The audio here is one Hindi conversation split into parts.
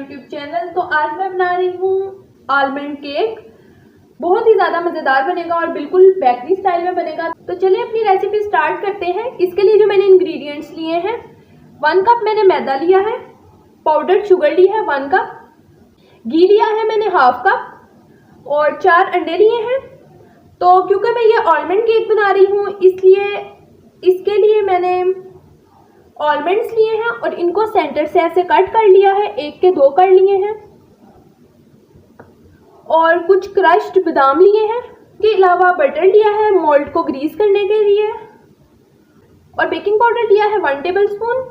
YouTube channel. तो आज मैं बना रही हूँ आलमंड केक। बहुत ही ज़्यादा मज़ेदार बनेगा और बिल्कुल बेकरी स्टाइल में बनेगा। तो चलिए अपनी रेसिपी स्टार्ट करते हैं। इसके लिए जो मैंने इंग्रेडिएंट्स लिए हैं, 1 कप मैंने मैदा लिया है, पाउडर्ड शुगर ली है 1 कप, घी लिया है मैंने 1/2 कप और 4 अंडे लिए हैं। तो क्योंकि मैं ये आलमंड केक बना रही हूँ इसलिए इसके लिए मैंने आलमंड्स लिए हैं और इनको सेंटर से ऐसे कट कर लिया है, 1 के 2 कर लिए हैं और कुछ क्रश्ड बादाम लिए हैं। इसके अलावा बटर लिया है मोल्ड को ग्रीस करने के लिए और बेकिंग पाउडर लिया है 1 टेबलस्पून।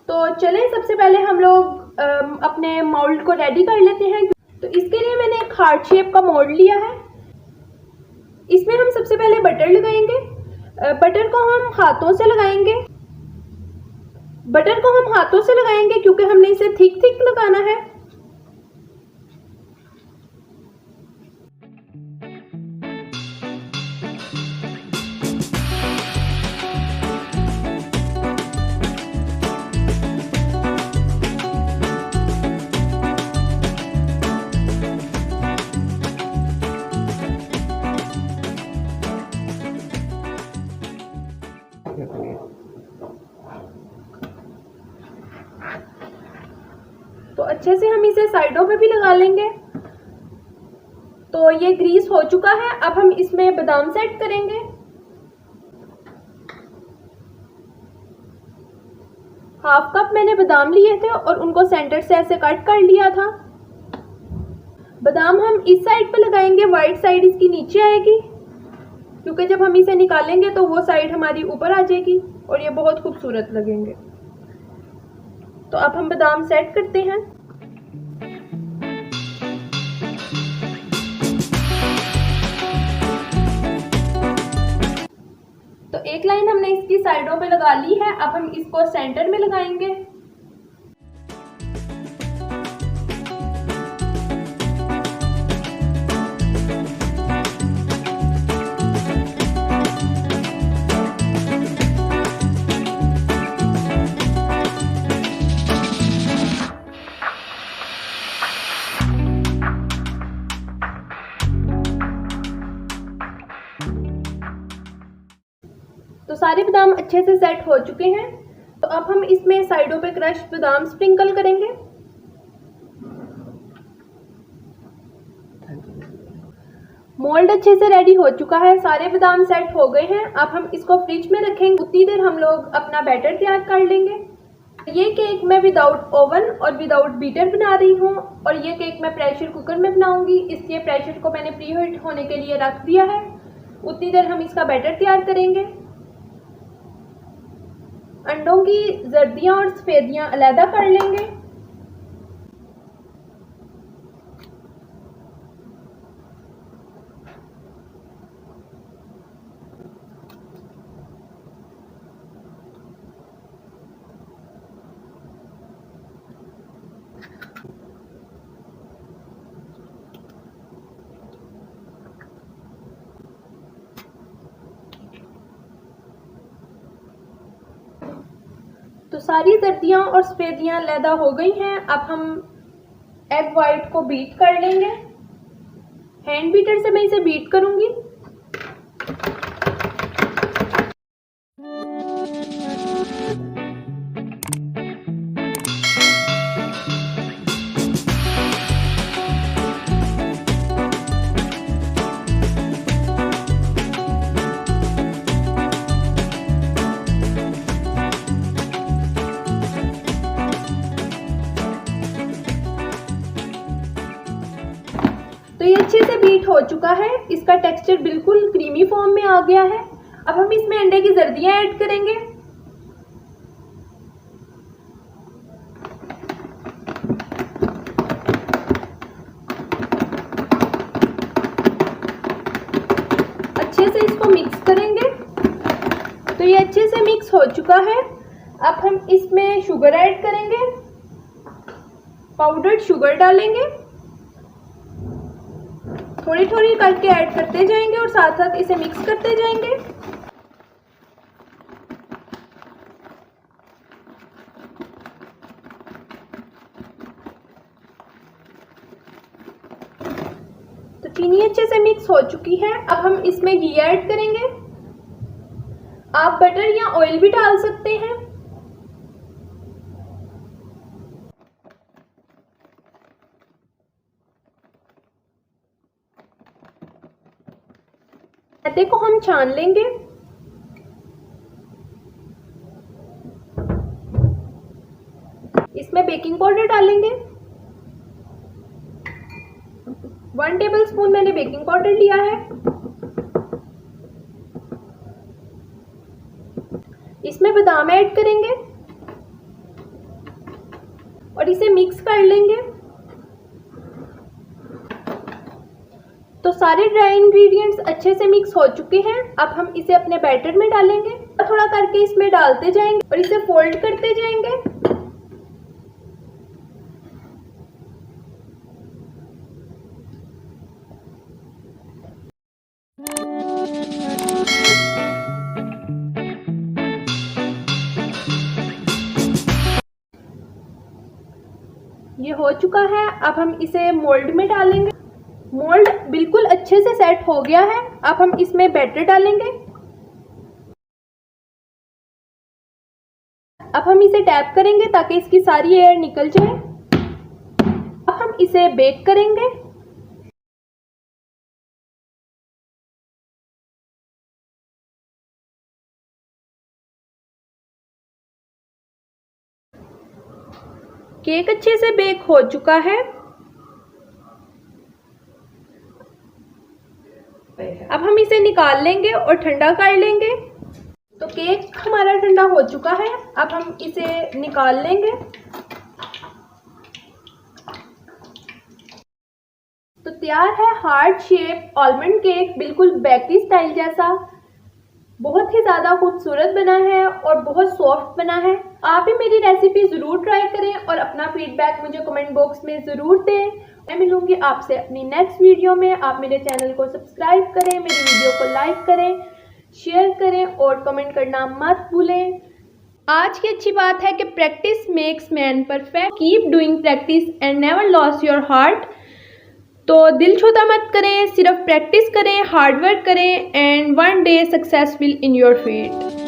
तो चलें सबसे पहले हम लोग अपने मोल्ड को रेडी कर लेते हैं। तो इसके लिए मैंने एक हार्ट शेप का मोल्ड लिया है। इसमें हम सबसे पहले बटर लगाएंगे। बटर को हम हाथों से लगाएंगे। बटर को हम हाथों से लगाएंगे क्योंकि हमने इसे थिक लगाना है। तो अच्छे से हम इसे साइडों पे भी लगा लेंगे। तो ये ग्रीस हो चुका है। अब हम इसमें बादाम सेट करेंगे। हाफ कप मैंने बादाम लिए थे और उनको सेंटर से ऐसे कट कर लिया था। बादाम हम इस साइड पे लगाएंगे, वाइट साइड इसकी नीचे आएगी क्योंकि जब हम इसे निकालेंगे तो वो साइड हमारी ऊपर आ जाएगी और ये बहुत खूबसूरत लगेंगे। तो अब हम बादाम सेट करते हैं। तो एक लाइन हमने इसकी साइडों पे लगा ली है। अब हम इसको सेंटर में लगाएंगे। तो सारे बादाम अच्छे से सेट हो चुके हैं। तो अब हम इसमें साइडों पे क्रश्ड बादाम स्प्रिंकल करेंगे। मोल्ड अच्छे से रेडी हो चुका है, सारे बादाम सेट हो गए हैं। अब हम इसको फ्रिज में रखेंगे। उतनी देर हम लोग अपना बैटर तैयार कर लेंगे। ये केक मैं विदाउट ओवन और विदाउट बीटर बना रही हूँ और ये केक मैं प्रेशर कुकर में बनाऊंगी, इसलिए प्रेशर को मैंने प्री हीट होने के लिए रख दिया है। उतनी देर हम इसका बैटर तैयार करेंगे। अंडों की जर्दियां और सफेदियां अलहदा कर लेंगे। तो सारी जर्दियां और सफेदियां अलहदा हो गई हैं। अब हम एग वाइट को बीट कर लेंगे। हैंड बीटर से मैं इसे बीट करूंगी। तो ये अच्छे से बीट हो चुका है। इसका टेक्सचर बिल्कुल क्रीमी फॉर्म में आ गया है। अब हम इसमें अंडे की जर्दियां ऐड करेंगे। अच्छे से इसको मिक्स करेंगे। तो ये अच्छे से मिक्स हो चुका है। अब हम इसमें शुगर ऐड करेंगे, पाउडर्ड शुगर डालेंगे। थोड़ी थोड़ी करके ऐड करते जाएंगे और साथ साथ इसे मिक्स करते जाएंगे। चीनी अच्छे से मिक्स हो चुकी है। अब हम इसमें घी ऐड करेंगे। आप बटर या ऑयल भी डाल सकते हैं। मैदे को हम छान लेंगे। इसमें बेकिंग पाउडर डालेंगे। 1 टेबलस्पून मैंने बेकिंग पाउडर लिया है। इसमें बादाम ऐड करेंगे और इसे मिक्स कर लेंगे। तो सारे ड्राई इंग्रेडिएंट्स अच्छे से मिक्स हो चुके हैं। अब हम इसे अपने बैटर में डालेंगे और थोड़ा करके इसमें डालते जाएंगे और इसे फोल्ड करते जाएंगे। ये हो चुका है। अब हम इसे मोल्ड में डालेंगे। मोल्ड बिल्कुल अच्छे से सेट हो गया है। अब हम इसमें बैटर डालेंगे। अब हम इसे टैप करेंगे ताकि इसकी सारी एयर निकल जाए। अब हम इसे बेक करेंगे। केक अच्छे से बेक हो चुका है। अब हम इसे निकाल लेंगे और ठंडा कर लेंगे। तो केक हमारा ठंडा हो चुका है। अब हम इसे निकाल लेंगे। तो तैयार है हार्ट शेप आलमंड केक, बिल्कुल बेकरी स्टाइल जैसा। बहुत ही ज़्यादा खूबसूरत बना है और बहुत सॉफ्ट बना है। आप भी मेरी रेसिपी ज़रूर ट्राई करें और अपना फीडबैक मुझे कमेंट बॉक्स में ज़रूर दें। मैं मिलूंगी आपसे अपनी नेक्स्ट वीडियो में। आप मेरे चैनल को सब्सक्राइब करें, मेरी वीडियो को लाइक करें, शेयर करें और कमेंट करना मत भूलें। आज की अच्छी बात है कि practice makes man perfect. Keep doing practice and never loss your heart. तो दिल छोटा मत करें, सिर्फ प्रैक्टिस करें, हार्ड वर्क करें and one day success will in your field.